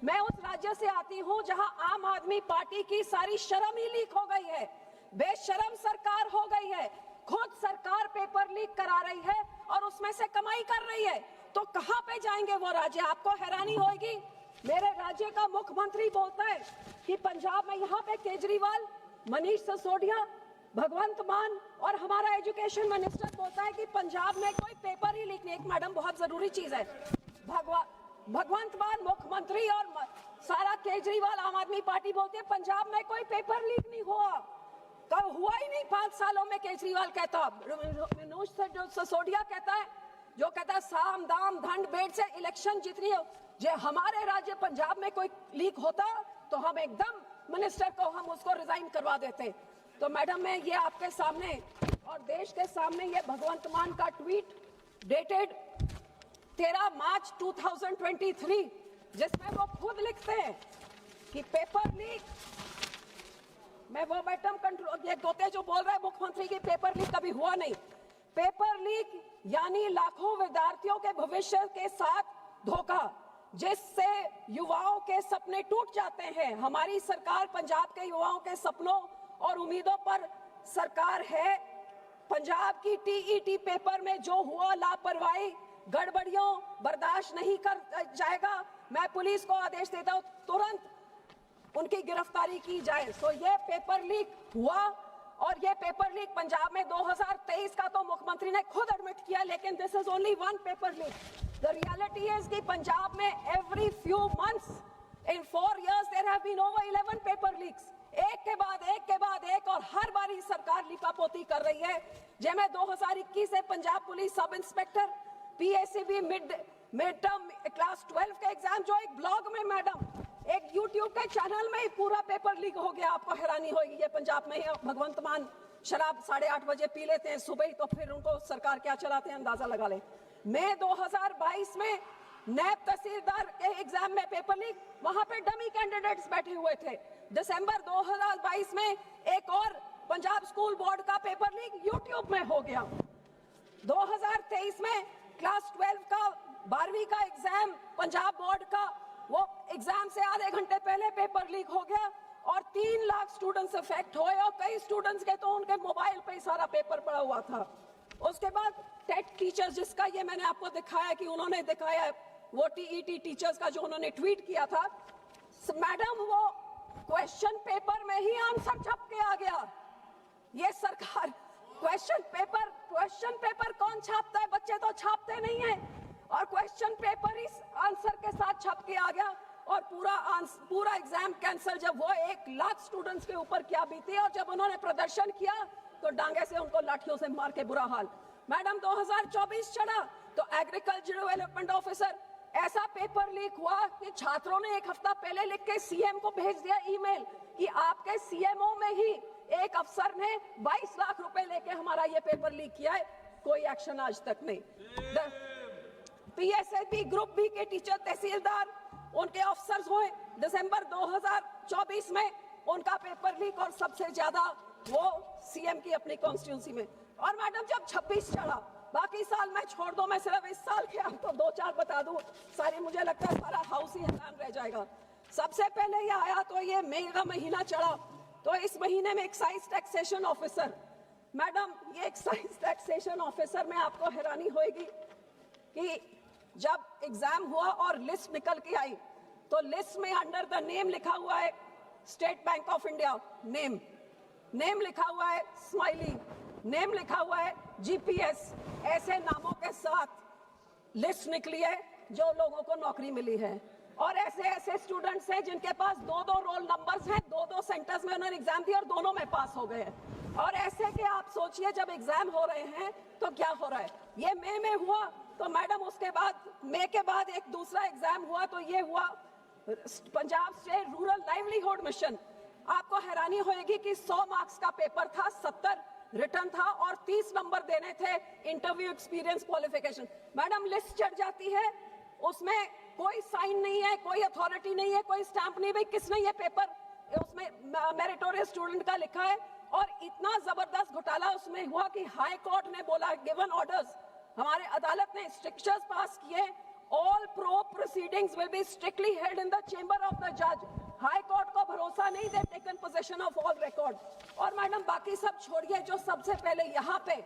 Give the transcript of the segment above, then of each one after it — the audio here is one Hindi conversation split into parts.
मैं उस राज्य से आती हूं जहां आम आदमी पार्टी की सारी शर्म ही लीक हो गई है, बेशर्म सरकार हो गई है। खुद सरकार पेपर लीक करा रही है और उसमें से कमाई कर रही है, तो कहां पे जाएंगे वो राज्य? आपको हैरानी होगी, मेरे राज्य का मुख्यमंत्री बोलता है कि पंजाब में यहाँ पे केजरीवाल, मनीष सिसोदिया, भगवंत मान और हमारा एजुकेशन मिनिस्टर बोलता है कि पंजाब में कोई पेपर ही लीक नहीं। एक मैडम बहुत जरूरी चीज है, भगवंत मान मुख्यमंत्री और सारा केजरीवाल आम आदमी पार्टी बोलते हैं पंजाब में कोई पेपर लीक नहीं हुआ। कब हुआ ही नहीं 5 सालों में, केजरीवाल कहता, मनोज सिसोदिया कहता है, जो कहता है साम दाम दंड भेंट से इलेक्शन जितनी हो। जो हमारे राज्य पंजाब में कोई लीक होता तो हम एकदम मिनिस्टर को हम उसको रिजाइन करवा देते। तो मैडम मैं ये आपके सामने और देश के सामने ये भगवंत मान का ट्वीट डेटेड 13 मार्च 2023, जिसमें वो खुद लिखते हैं कि पेपर लीक, मैं वो मैडम कंट्रोल ये गोते जो बोल रहा है मुख्यमंत्री की पेपर लीक कभी हुआ नहीं। पेपर लीक यानी लाखों विद्यार्थियों के भविष्य के साथ धोखा, जिससे युवाओं के सपने टूट जाते हैं। हमारी सरकार पंजाब के युवाओं के सपनों और उम्मीदों पर सरकार है। पंजाब की टीईटी पेपर में जो हुआ लापरवाही, गड़बड़ियों बर्दाश्त नहीं कर जाएगा। मैं पुलिस को आदेश देता हूं तुरंत उनकी गिरफ्तारी की जाए। सो ये पेपर लीक हुआ और ये पेपर लीक पंजाब में 2023 का तो मुख्यमंत्री ने खुद एडमिट किया, लेकिन this is only one paper leak. The reality is कि पंजाब में every few months in 4 years there have been over 11 paper leaks, एक के बाद एक, और हर बारी सरकार लिपापोती कर रही है। जब मैं 2021 से Punjab police sub inspector PACB mid term class 12 के एग्जाम, जो एक ब्लॉग में मैडम एक यूट्यूब के चैनल में ही पूरा पेपर लीक हो गया। आपको हैरानी होगी, ये पंजाब में है। भगवंत मान शराब 8:30 बजे पी लेते हैं सुबह ही, तो फिर उनको सरकार क्या चलाते हैं अंदाजा लगा लें। मई 2022 में नैब तहसीलदार के एग्जाम में पेपर लीक, वहां पे डमी कैंडिडेट्स बैठे हुए थे। दिसंबर 2022 में एक और पंजाब स्कूल बोर्ड का पेपर लीक यूट्यूब में हो गया। 2023 में क्लास 12 का 12वीं का एग्जाम पंजाब बोर्ड का, वो एग्जाम से आधे घंटे पहले पेपर लीक हो गया और 3 लाख स्टूडेंट्स इफेक्ट हुए और कई स्टूडेंट्स के तो उनके मोबाइल पे ही सारा पेपर पड़ा हुआ था। उसके बाद टेट टीचर्स, जिसका ये मैंने आपको दिखाया कि उन्होंने दिखाया वो टीईटी टीचर्स का जो उन्होंने ट्वीट किया था, मैडम वो क्वेश्चन पेपर में ही आंसर छप के आ गया। ये सरकार क्वेश्चन पेपर कौन छापता है? बच्चे तो छापते नहीं है, और क्वेश्चन पेपर इस आंसर के साथ छप के आ गया और पूरा एग्जाम कैंसिल। जब वो 1 लाख स्टूडेंट्स के ऊपर क्या बीती, और जब उन्होंने प्रदर्शन किया तो डांगे से उनको लाठियों से मार के बुरा हाल। मैडम 2024 चढ़ा तो एग्रीकल्चर डेवलपमेंट ऑफिसर, ऐसा पेपर लीक हुआ कि छात्रों ने 1 हफ्ता पहले लिख के सीएम को भेज दिया ईमेल कि आपके सीएमओ में ही एक अफसर ने 22 लाख रुपए लेके हमारा ये पेपर लीक किया है। कोई एक्शन आज तक नहीं। पीएसएलवी ग्रुप बी के टीचर तहसीलदार, उनके अफसर्स हुए दिसंबर 2024 में उनका पेपर लीक, और सबसे ज्यादा वो सीएम की अपनी कॉन्स्टिट्यूंसी में। और मैडम जब 26 चढ़ा, बाकी साल मैं छोड़ दो, मैं सिर्फ इस साल के आपको 2-4 बता दूं, सारी मुझे लगता है सारा हाउस ही हैरान रह जाएगा। सबसे पहले ये आया तो ये मई का महीना चढ़ा, तो इस महीने में एक्साइज टैक्सेशन ऑफिसर, मैडम ये एक्साइज टैक्सेशन ऑफिसर में आपको हैरानी होगी कि जब एग्जाम हुआ और लिस्ट निकल के आई तो लिस्ट में अंडर द नेम लिखा हुआ है state bank of India, name लिखा हुआ है स्माइली, नेम लिखा हुआ है जीपीएस, ऐसे नामों के साथ लिस्ट निकली है जो लोगों को नौकरी मिली है। और ऐसे स्टूडेंट्स हैं जिनके पास 2-2 रोल नंबर्स हैं, 2-2 सेंटर्स में उन्होंने एग्जाम दिया और दोनों में पास हो गए हैं। और ऐसे के आप सोचिए जब एग्जाम हो रहे हैं तो क्या हो रहा है। ये मई में हुआ तो मैडम उसके बाद मई के बाद एक दूसरा एग्जाम हुआ, तो ये हुआ Punjab state rural livelihood mission. आपको हैरानी होगी कि 100 मार्क्स का पेपर था, 70 रिटर्न था और 30 नंबर देने थे interview experience qualification. Madam list चढ़ जाती है, उसमें कोई साइन नहीं है, कोई अथॉरिटी नहीं है, कोई स्टैंप नहीं, भाई किसने ये पेपर उसमें मेरिटोरियस स्टूडेंट का लिखा है। और इतना जबरदस्त घोटाला उसमें हुआ कि हाई कोर्ट ने बोला, गिवन ऑर्डर्स, हमारे अदालत ने स्ट्रिक्चर्स पास किए All probe proceedings will be strictly held in the chamber of the judge. High court को भरोसा नहीं, दे taken possession of all record. और मैडम बाकी सब छोड़िए, जो सबसे पहले यहाँ पे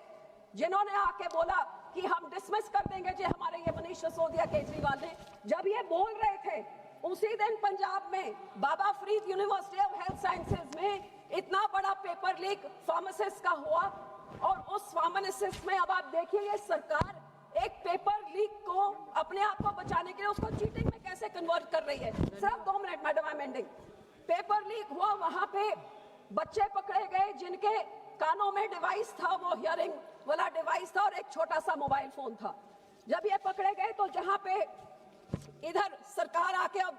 जिन्होंने आके बोला कि हम डिसमिस कर देंगे जी हमारे ये मनीष सिसोदिया केजरीवाल ने, जब ये बोल रहे थे उसी दिन पंजाब में Baba Farid university of health sciences में इतना बड़ा पेपर लीक फार्मासिस्ट का हुआ. और उस फार्मासिस्ट में अब आप देखिए ये सरकार एक पेपर लीक को अपने आप को बचाने के लिए उसको चीटिंग में कैसे कन्वर्ट कर रही है. सिर्फ 2 minute madam, I am ending. Paper leak हुआ, वहां पे बच्चे पकड़े गए जिनके कानों में डिवाइस था, वो हियरिंग वाला डिवाइस था और एक छोटा सा मोबाइल फोन था. जब ये पकड़े गए तो जहां पे इधर सरकार आके अब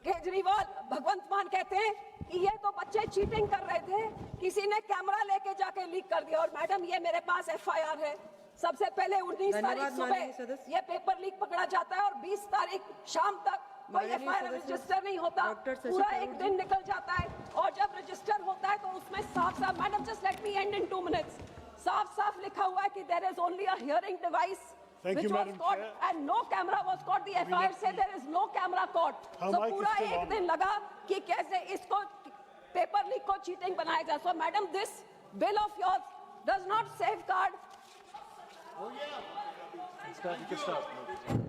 केजरीवाल भगवंत मान कहते हैं कि ये तो बच्चे चीटिंग कर रहे थे, किसी ने कैमरा लेके जाके लीक कर दिया. और मैडम ये मेरे पास FIR है. सबसे पहले 19 तारीख सुबह ये पेपर लीक पकड़ा जाता है और 20 तारीख शाम तक कोई FIR रजिस्टर नहीं होता. पूरा एक दिन निकल जाता है और जब रजिस्टर होता है तो उसमें साफ साफ, madam just let me end in 2 minutes, साफ साफ लिखा हुआ है कि there is only a hearing device which was caught and no camera was caught. The FIR said there is no camera caught. So पूरा एक दिन लगा कि कैसे इसको पेपर लीक को चीटिंग बनाया जाए. So madam, this bill of yours does not safeguard. Oh yeah. You can stop.